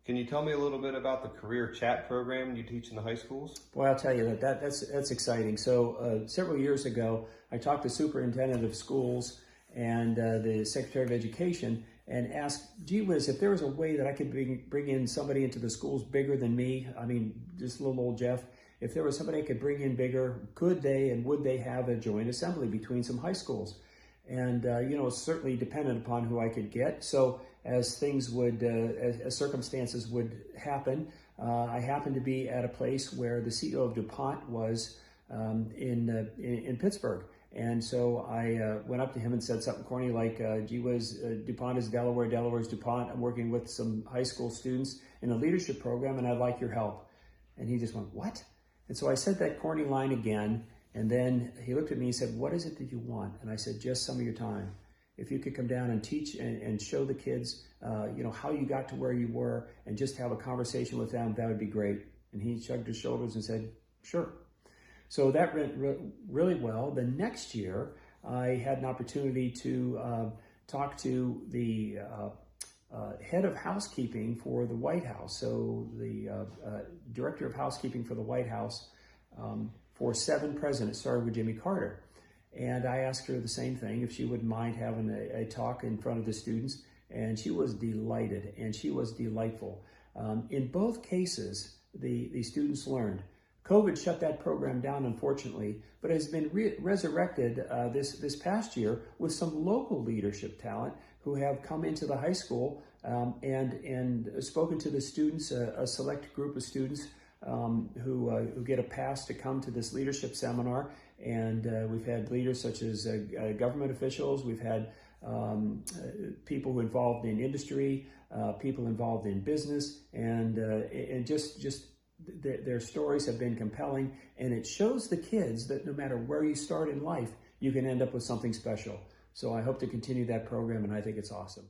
Can you tell me a little bit about the career chat program you teach in the high schools? Boy, I'll tell you that's exciting. So several years ago, I talked to the superintendent of schools and the secretary of education and asked, gee whiz, if there was a way that I could bring in somebody into the schools bigger than me, I mean, just little old Jeff, if there was somebody I could bring in bigger, could they and would they have a joint assembly between some high schools? And, it's certainly dependent upon who I could get. So as things would, as circumstances would happen, I happened to be at a place where the CEO of DuPont was in Pittsburgh. And so I went up to him and said something corny like, gee whiz, DuPont is Delaware, Delaware's DuPont. I'm working with some high school students in a leadership program and I'd like your help. And he just went, what? And so I said that corny line again. And then he looked at me and said, what is it that you want? And I said, just some of your time. If you could come down and teach and show the kids, how you got to where you were and just have a conversation with them, that would be great. And he shrugged his shoulders and said, sure. So that went really well. The next year, I had an opportunity to talk to the head of housekeeping for the White House. So the director of housekeeping for the White House for 7 presidents, started with Jimmy Carter. And I asked her the same thing, if she wouldn't mind having a talk in front of the students. And she was delighted and she was delightful. In both cases, the students learned. COVID shut that program down, unfortunately, but has been resurrected this past year with some local leadership talent who have come into the high school and spoken to the students, a select group of students who get a pass to come to this leadership seminar. And we've had leaders such as government officials, we've had people who are involved in industry, people involved in business, and just their stories have been compelling, and it shows the kids that no matter where you start in life, you can end up with something special. So I hope to continue that program, and I think it's awesome.